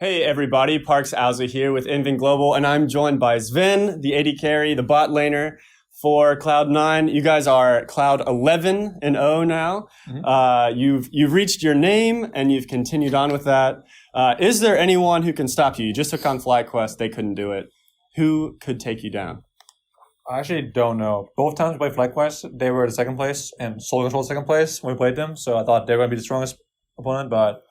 Hey everybody, Parks Owsley here with Inven Global, and I'm joined by Zven, the AD carry, the bot laner for Cloud9. You guys are Cloud 11 and 0 now. Mm-hmm. You've reached your name and you've continued on with that. Is there anyone who can stop you? You just took on FlyQuest, they couldn't do it. Who could take you down? I actually don't know. Both times we played FlyQuest, they were the second place, and Soul Control second place when we played them. So I thought they were going to be the strongest opponent, but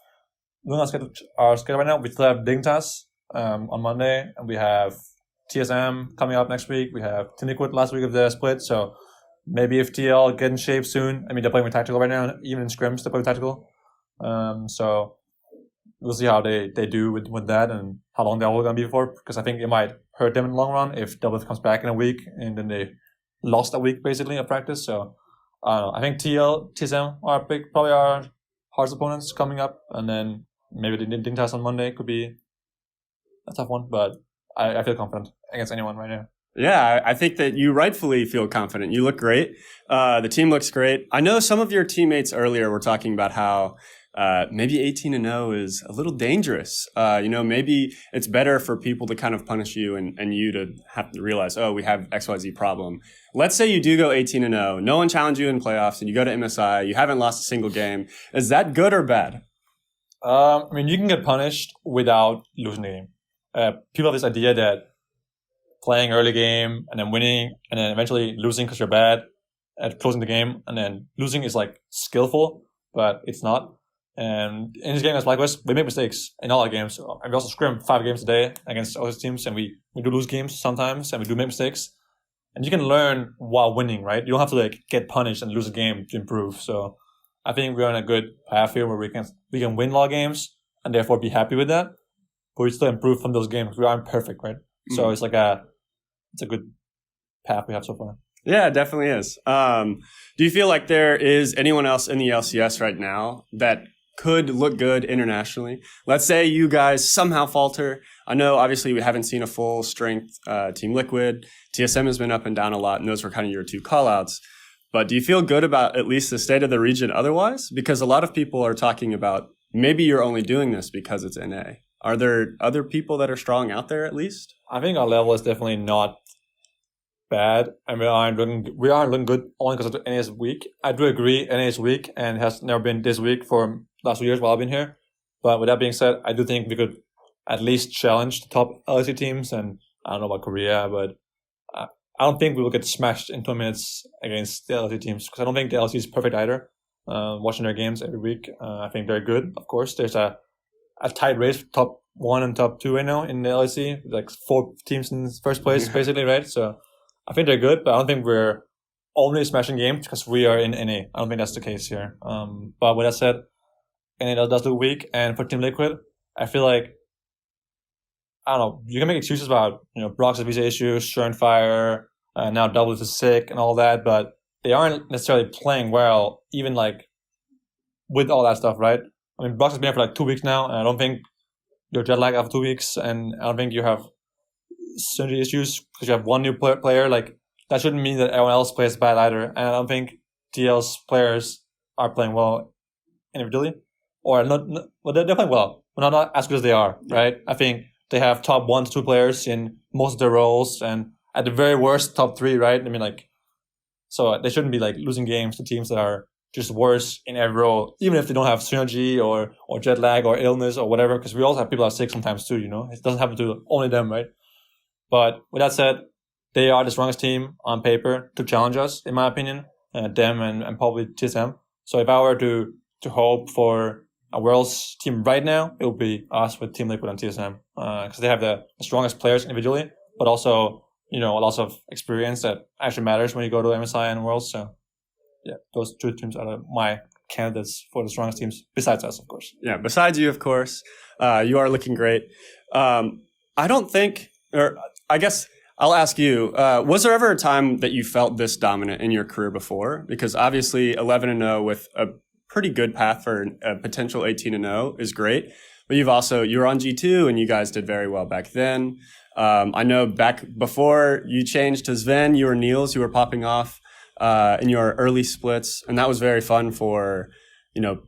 looking at our schedule right now, we still have Dignitas on Monday, and we have TSM coming up next week. We have Team Liquid last week of the split, so maybe if TL get in shape soon. I mean, they're playing with tactical right now, even in scrims, they're playing with tactical. So we'll see how they do with that and how long they're all going to be for, because I think it might hurt them in the long run if Doubleth comes back in a week and then they lost a week basically of practice. So I don't know. I think TL, TSM are probably our hardest opponents coming up, and then maybe the Dignitas on Monday could be a tough one, but I feel confident against anyone right now. Yeah, I think that you rightfully feel confident. You look great. The team looks great. I know some of your teammates earlier were talking about how maybe 18-0 is a little dangerous. Maybe it's better for people to kind of punish you and you to have to realize, oh, we have XYZ problem. Let's say you do go 18-0. No one challenged you in playoffs and you go to MSI. You haven't lost a single game. Is that good or bad? I mean, you can get punished without losing the game. People have this idea that playing early game and then winning and then eventually losing because you're bad at closing the game and then losing is like skillful, but it's not. And in this game as FlyQuest, we make mistakes in all our games. And we also scrim 5 games a day against other teams, and we do lose games sometimes, and we do make mistakes. And you can learn while winning, right? You don't have to get punished and lose a game to improve. So I think we're on a good path here where we can win a lot of games and therefore be happy with that. But we still improve from those games. We aren't perfect, right? Mm-hmm. So it's a good path we have so far. Yeah, it definitely is. Do you feel like there is anyone else in the LCS right now that could look good internationally? Let's say you guys somehow falter. I know obviously we haven't seen a full strength Team Liquid. TSM has been up and down a lot, and those were kind of your two callouts. But do you feel good about at least the state of the region otherwise? Because a lot of people are talking about maybe you're only doing this because it's NA. Are there other people that are strong out there at least? I think our level is definitely not bad. I mean, we aren't looking good only because NA is weak. I do agree NA is weak and has never been this weak for last 2 years while I've been here. But with that being said, I do think we could at least challenge the top LCS teams. And I don't know about Korea, but I don't think we will get smashed in 2 minutes against the LCS teams, because I don't think the LCS is perfect either. Watching their games every week, I think they're good. Of course, there's a tight race, top 1 and top 2 right now in the LCS, like 4 teams in first place, basically, right? So I think they're good, but I don't think we're only smashing games because we are in NA. I don't think that's the case here. But with that said, NA does look weak, and for Team Liquid, I feel like, I don't know, you can make excuses about, Brock's visa issues, Fire, now Doubleth is sick and all that, but they aren't necessarily playing well, even with all that stuff, right? I mean, Brock has been here for 2 weeks now, and I don't think you're jet lag after 2 weeks, and I don't think you have synergy issues because you have one new player. That shouldn't mean that everyone else plays bad either, and I don't think TL's players are playing well individually, or not. Well, they're playing well, but not as good as they are, right? I think they have top 1 to 2 players in most of their roles, and at the very worst, top 3, right? I mean, so they shouldn't be losing games to teams that are just worse in every role, even if they don't have synergy or jet lag or illness or whatever, because we also have people that are sick sometimes too, It doesn't happen to only them, right? But with that said, they are the strongest team on paper to challenge us, in my opinion, them and probably TSM. So if I were to hope for a Worlds team right now, it would be us with Team Liquid and TSM, because they have the strongest players individually, but also, lots of experience that actually matters when you go to MSI and Worlds. So yeah, those 2 teams are my candidates for the strongest teams, besides us, of course. Yeah, besides you, of course. You are looking great. I don't think, or I guess I'll ask you, was there ever a time that you felt this dominant in your career before? Because obviously 11-0 with a pretty good path for a potential 18-0 is great. But you were on G2 and you guys did very well back then. I know back before you changed to Zven, you were Niels, you were popping off in your early splits. And that was very fun for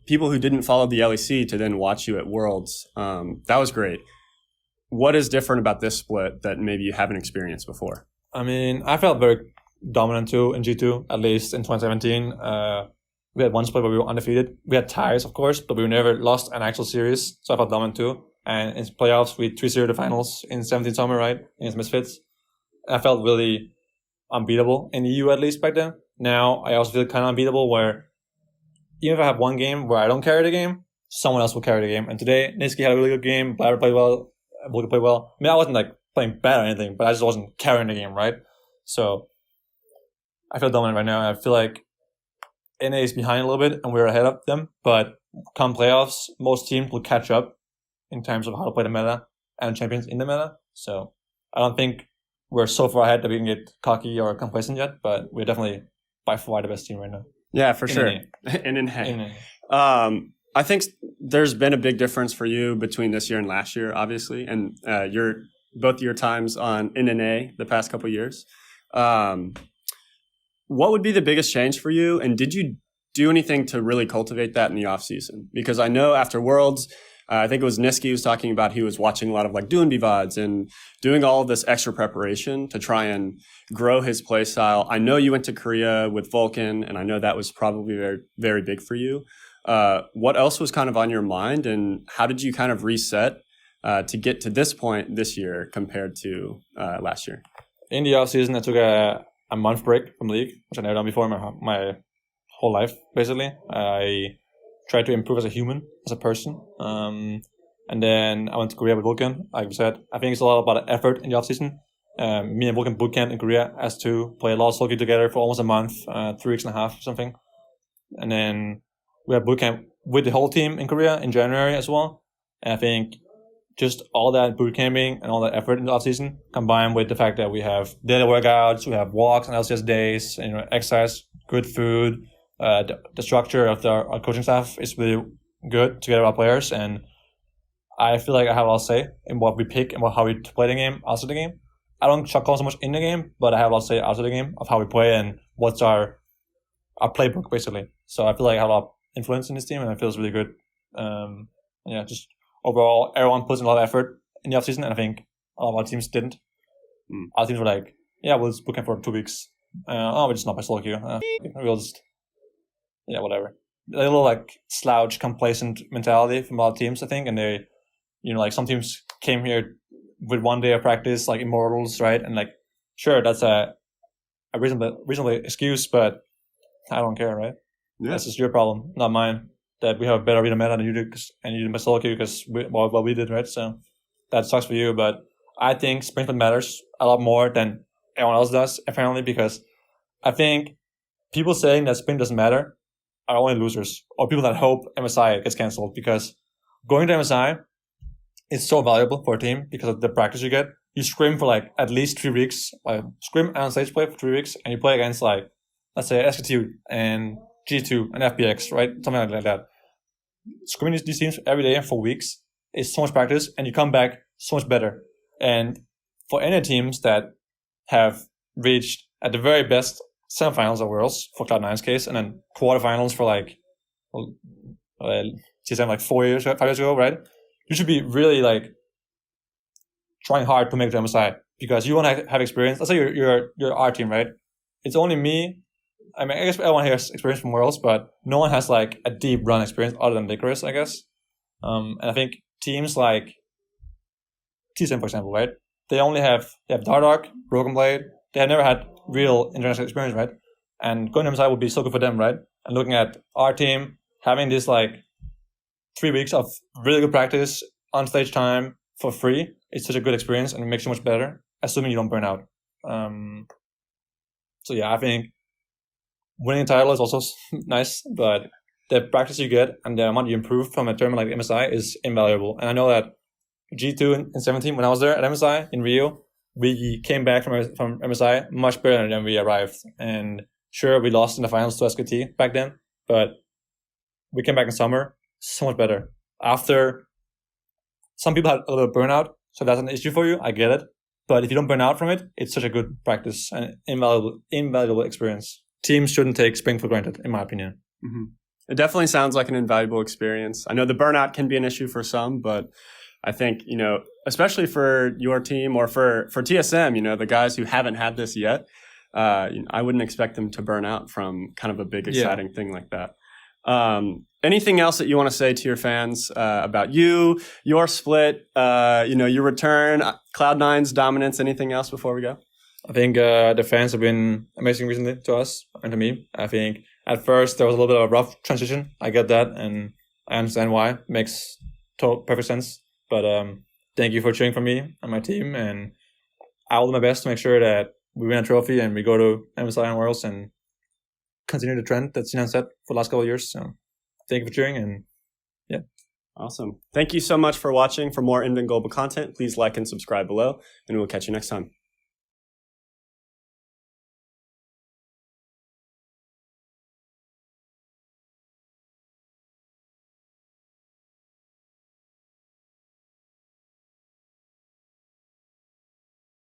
people who didn't follow the LEC to then watch you at Worlds. That was great. What is different about this split that maybe you haven't experienced before? I mean, I felt very dominant too in G2, at least in 2017. We had one split where we were undefeated. We had ties, of course, but we never lost an actual series, so I felt dominant too. And in playoffs, we 3-0 the finals in 17 summer, right, against Misfits. I felt really unbeatable in EU, at least back then. Now, I also feel kind of unbeatable where even if I have one game where I don't carry the game, someone else will carry the game. And today, Niski had a really good game, Bladder played well, Bulka played well. I mean, I wasn't like playing bad or anything, but I just wasn't carrying the game, right? So I feel dominant right now, and I feel like NA is behind a little bit, and we're ahead of them. But come playoffs, most teams will catch up in terms of how to play the meta and champions in the meta. So I don't think we're so far ahead that we can get cocky or complacent yet, but we're definitely by far the best team right now. Yeah, for sure. And in I think there's been a big difference for you between this year and last year, obviously, and both your times in NA the past couple of years. What would be the biggest change for you, and did you do anything to really cultivate that in the offseason? Because I know after Worlds, I think it was Niski who was talking about he was watching a lot of like Doing VODs and doing all of this extra preparation to try and grow his play style. I know you went to Korea with Vulcan, and I know that was probably very, very big for you. What else was kind of on your mind, and how did you kind of reset to get to this point this year compared to last year? In the offseason, I took a month break from League, which I've never done before in my whole life, basically. I tried to improve as a human, as a person. And then I went to Korea with Vulcan. Like I said, I think it's a lot about effort in the offseason. Me and Vulcan bootcamp in Korea as to play a lot of soccer together for almost a month, 3 weeks and a half or something. And then we had bootcamp with the whole team in Korea in January as well. And I think just all that bootcamping and all that effort in the offseason combined with the fact that we have daily workouts, we have walks on LCS days, exercise, good food, the structure of our coaching staff is really good together with our players, and I feel like I have a lot to say in what we pick and how we play the game outside the game. I don't call so much in the game, but I have a lot to say outside the game of how we play and what's our playbook, basically. So I feel like I have a lot of influence in this team, and it feels really good. Just overall, everyone puts in a lot of effort in the offseason, and I think a lot of our teams didn't. Our teams were like, yeah, we'll just book him for 2 weeks. We're just not by solo queue. We'll just, whatever. A little like slouch, complacent mentality from a lot of teams, I think, and they, like some teams came here with 1 day of practice, like Immortals, right? And like, sure, that's a reasonable excuse, but I don't care, right? Yeah. That's just your problem, not mine. That we have a better arena meta than you do, and you did my solo queue because what we did, right? So that sucks for you, but I think spring split matters a lot more than everyone else does, apparently, because I think people saying that spring doesn't matter are only losers, or people that hope MSI gets cancelled, because going to MSI is so valuable for a team because of the practice you get. You scrim for like at least 3 weeks, like scrim and stage play for 3 weeks, and you play against like, let's say SKT and G2 and FPX, right? Something like that. Scrimming these teams every day for weeks is so much practice, and you come back so much better. And for any teams that have reached at the very best semifinals of Worlds for Cloud9's case, and then quarterfinals for like TSM like 5 years ago, right? You should be really like trying hard to make the MSI because you want to have experience. Let's say you're our team, right? It's only me. I mean, I guess everyone here has experience from Worlds, but no one has like a deep run experience other than Licorice, I guess. And I think teams like TSM, for example, right? They have Dardark, Broken Blade. They have never had real international experience, right? And going to MSI would be so good for them, right? And looking at our team, having this like 3 weeks of really good practice on stage time for free, it's such a good experience and it makes you much better, assuming you don't burn out. So yeah, I think winning a title is also nice, but the practice you get and the amount you improve from a tournament like MSI is invaluable. And I know that G2 in 17, when I was there at MSI in Rio, we came back from MSI much better than we arrived. And sure, we lost in the finals to SKT back then, but we came back in summer so much better. After some people had a little burnout, so that's an issue for you. I get it. But if you don't burn out from it, it's such a good practice and invaluable experience. Teams shouldn't take spring for granted, in my opinion. Mm-hmm. It definitely sounds like an invaluable experience. I know the burnout can be an issue for some, but I think, especially for your team or for TSM, the guys who haven't had this yet, I wouldn't expect them to burn out from kind of a big, exciting thing like that. Anything else that you want to say to your fans about your split, your return, Cloud9's dominance, anything else before we go? I think the fans have been amazing recently to us and to me. I think at first there was a little bit of a rough transition. I get that, and I understand why. Makes perfect sense. But thank you for cheering for me and my team, and I will do my best to make sure that we win a trophy and we go to MSI and Worlds and continue the trend that Sinan set for the last couple of years. So thank you for cheering, and yeah. Awesome. Thank you so much for watching. For more Inven Global content, please like and subscribe below, and we'll catch you next time.